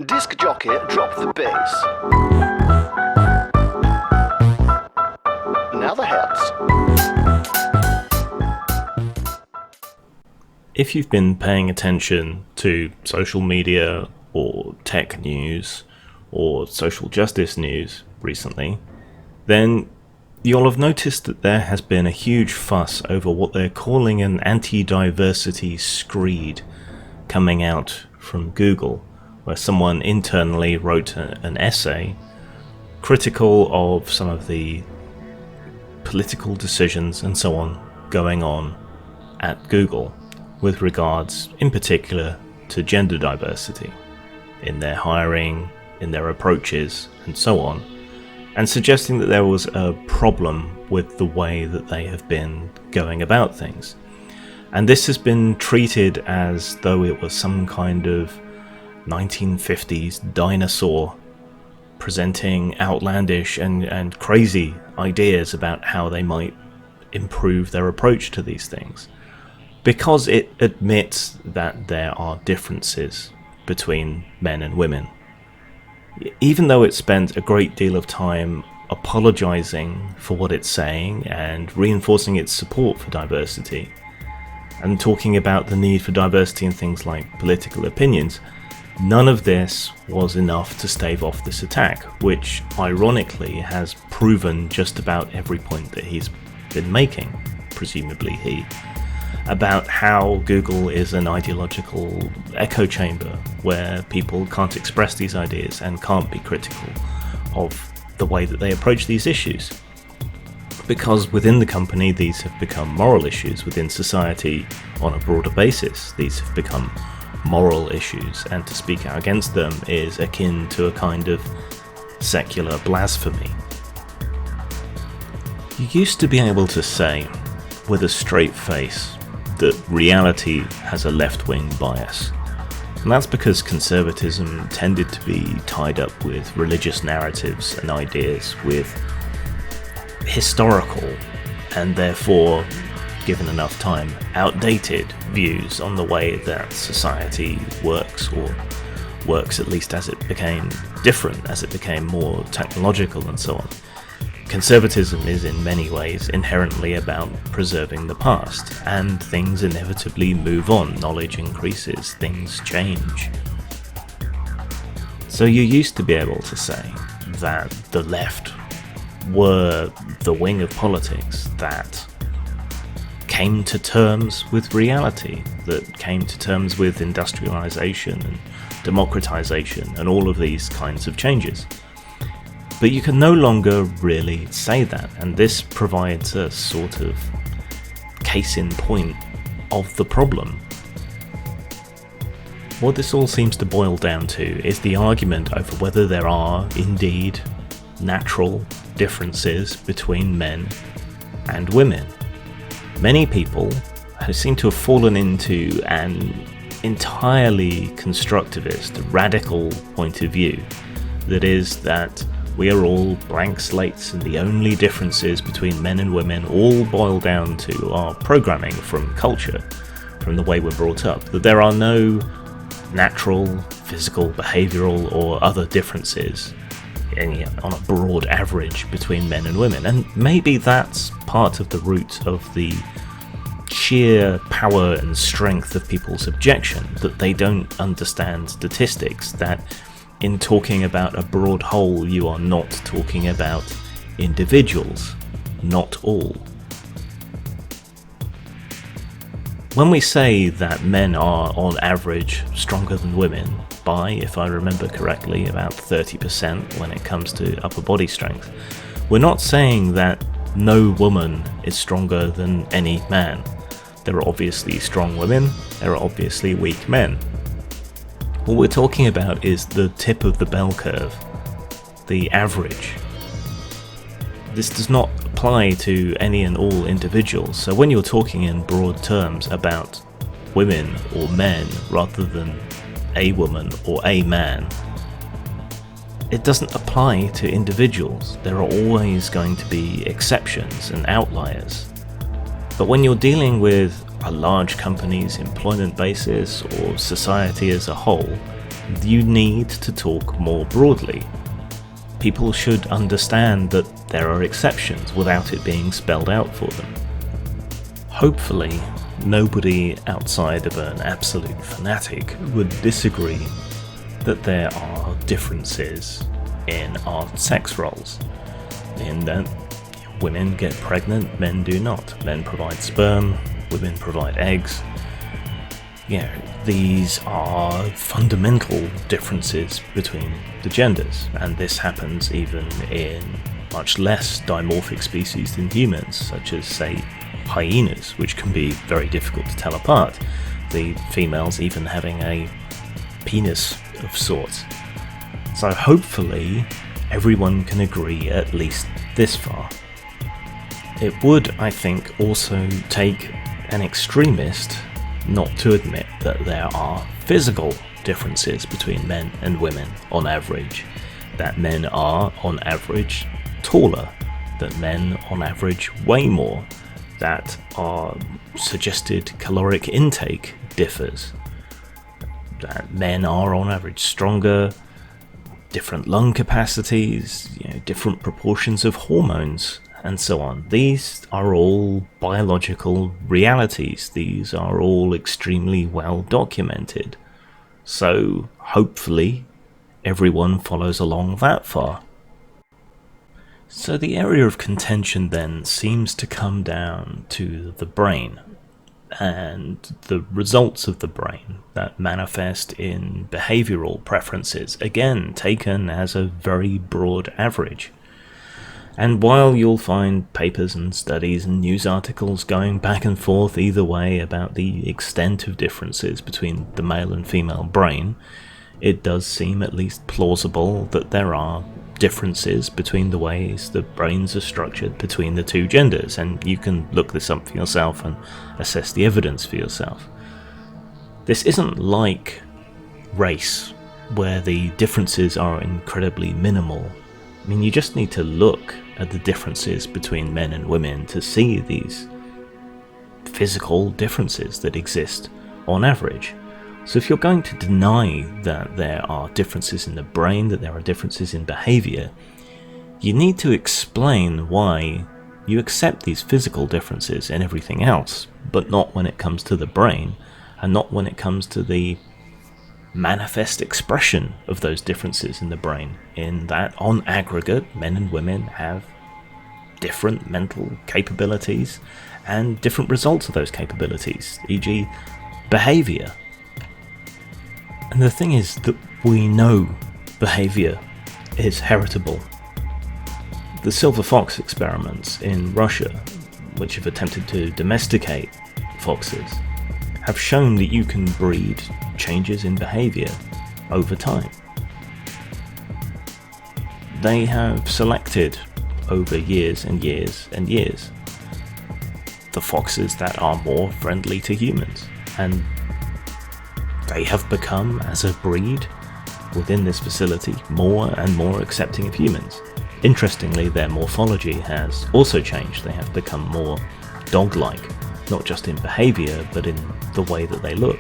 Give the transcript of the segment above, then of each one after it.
Disc jockey, drop the bass. Now the heads. If you've been paying attention to social media or tech news or social justice news recently, then you'll have noticed that there has been a huge fuss over what they're calling an anti-diversity screed coming out from Google, where someone internally wrote an essay critical of some of the political decisions and so on going on at Google with regards in particular to gender diversity in their hiring, in their approaches and so on, and suggesting that there was a problem with the way that they have been going about things. And this has been treated as though it was some kind of 1950s dinosaur presenting outlandish and crazy ideas about how they might improve their approach to these things, because it admits that there are differences between men and women. Even though it spent a great deal of time apologizing for what it's saying and reinforcing its support for diversity, and talking about the need for diversity in things like political opinions, none of this was enough to stave off this attack, which ironically has proven just about every point that he's been making, presumably he, about how Google is an ideological echo chamber where people can't express these ideas and can't be critical of the way that they approach these issues. Because within the company, these have become moral issues. Within society, on a broader basis, these have become moral issues, and to speak out against them is akin to a kind of secular blasphemy. You used to be able to say, with a straight face, that reality has a left-wing bias. And that's because conservatism tended to be tied up with religious narratives and ideas, with historical, and therefore, given enough time, outdated views on the way that society works, or works at least as it became different, as it became more technological and so on. Conservatism is in many ways inherently about preserving the past, and things inevitably move on, knowledge increases, things change. So you used to be able to say that the left were the wing of politics that came to terms with reality, that came to terms with industrialization and democratization and all of these kinds of changes. But you can no longer really say that, and this provides a sort of case in point of the problem. What this all seems to boil down to is the argument over whether there are indeed natural differences between men and women. Many people seem to have fallen into an entirely constructivist, radical point of view that is that we are all blank slates, and the only differences between men and women all boil down to our programming from culture, from the way we're brought up, that there are no natural, physical, behavioural or other differences on a broad average between men and women. And maybe that's part of the root of the sheer power and strength of people's objection, that they don't understand statistics, that in talking about a broad whole, you are not talking about individuals, not all. When we say that men are on average stronger than women by, if I remember correctly, about 30% when it comes to upper body strength, we're not saying that no woman is stronger than any man. There are obviously strong women, there are obviously weak men. What we're talking about is the tip of the bell curve, the average. This does not apply to any and all individuals, so when you're talking in broad terms about women or men rather than a woman or a man, it doesn't apply to individuals. There are always going to be exceptions and outliers. But when you're dealing with a large company's employment basis or society as a whole, you need to talk more broadly. People should understand that there are exceptions without it being spelled out for them. Hopefully, nobody outside of an absolute fanatic would disagree that there are differences in our sex roles, in that women get pregnant, men do not. Men provide sperm, women provide eggs. Yeah, these are fundamental differences between the genders, and this happens even in much less dimorphic species than humans, such as, say, hyenas, which can be very difficult to tell apart, the females even having a penis of sorts. So hopefully everyone can agree at least this far. It would, I think, also take an extremist not to admit that there are physical differences between men and women on average, that men are on average taller, that men on average weigh more, that our suggested caloric intake differs, that men are on average stronger, different lung capacities, different proportions of hormones, and so on. These are all biological realities. These are all extremely well documented. So hopefully everyone follows along that far. So the area of contention then seems to come down to the brain and the results of the brain that manifest in behavioral preferences, again taken as a very broad average. And while you'll find papers and studies and news articles going back and forth either way about the extent of differences between the male and female brain, it does seem at least plausible that there are differences between the ways the brains are structured between the two genders, and you can look this up for yourself and assess the evidence for yourself. This isn't like race, where the differences are incredibly minimal. I mean, you just need to look at the differences between men and women to see these physical differences that exist on average. So if you're going to deny that there are differences in the brain, that there are differences in behavior, you need to explain why you accept these physical differences in everything else, but not when it comes to the brain, and not when it comes to the manifest expression of those differences in the brain, in that on aggregate men and women have different mental capabilities and different results of those capabilities, e.g. behavior. And the thing is that we know behavior is heritable. The silver fox experiments in Russia, which have attempted to domesticate foxes, have shown that you can breed changes in behavior over time. They have selected over years and years and years the foxes that are more friendly to humans, and they have become, as a breed within this facility, more and more accepting of humans. Interestingly, their morphology has also changed. They have become more dog-like, not just in behavior, but in the way that they look.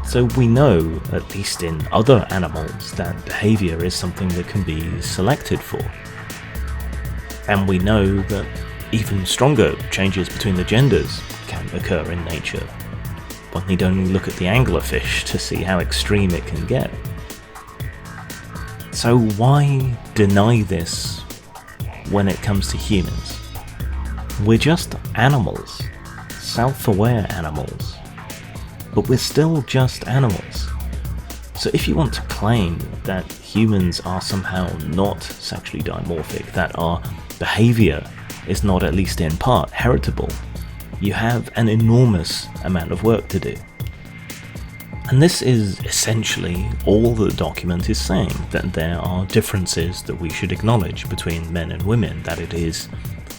So we know, at least in other animals, that behavior is something that can be selected for. And we know that even stronger changes between the genders can occur in nature. One need only look at the anglerfish to see how extreme it can get. So why deny this when it comes to humans? We're just animals, self-aware animals, but we're still just animals. So if you want to claim that humans are somehow not sexually dimorphic, that our behavior is not at least in part heritable, you have an enormous amount of work to do. And this is essentially all the document is saying, that there are differences that we should acknowledge between men and women, that it is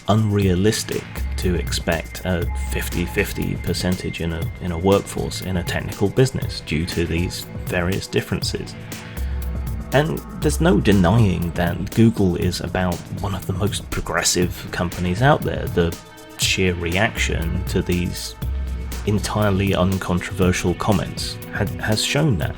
unrealistic to expect a 50-50 percentage in a workforce in a technical business due to these various differences. And there's no denying that Google is about one of the most progressive companies out there. The sheer reaction to these entirely uncontroversial comments has shown that.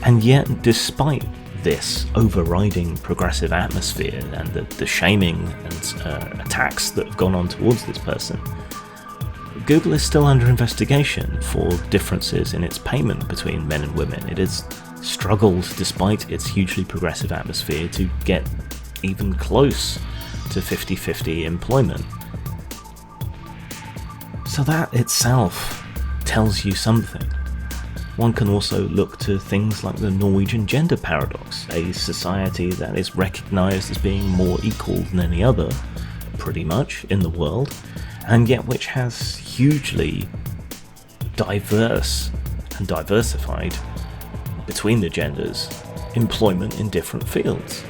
And yet, despite this overriding progressive atmosphere and the shaming and attacks that have gone on towards this person, Google is still under investigation for differences in its payment between men and women. It has struggled, despite its hugely progressive atmosphere, to get even close to 50-50 employment. So that itself tells you something. One can also look to things like the Norwegian gender paradox, a society that is recognised as being more equal than any other, pretty much, in the world, and yet which has hugely diverse and diversified, between the genders, employment in different fields,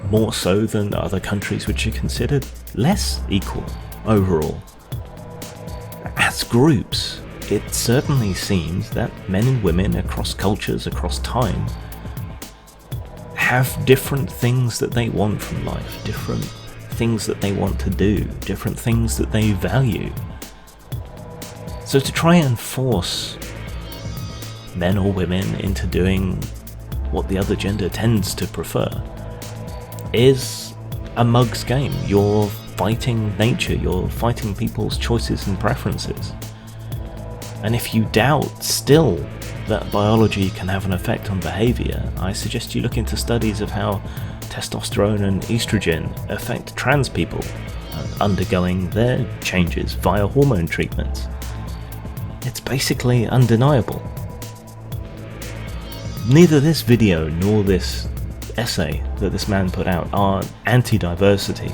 more so than other countries which are considered less equal overall. As groups, it certainly seems that men and women across cultures, across time, have different things that they want from life, different things that they want to do, different things that they value. So to try and force men or women into doing what the other gender tends to prefer is a mug's game. You're fighting nature, you're fighting people's choices and preferences. And if you doubt still that biology can have an effect on behaviour, I suggest you look into studies of how testosterone and estrogen affect trans people undergoing their changes via hormone treatments. It's basically undeniable. Neither this video nor this essay that this man put out are anti-diversity.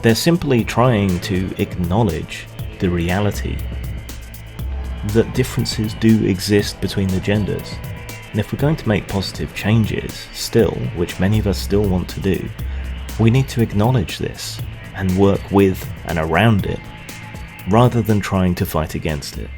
They're simply trying to acknowledge the reality that differences do exist between the genders. And if we're going to make positive changes still, which many of us still want to do, we need to acknowledge this and work with and around it, rather than trying to fight against it.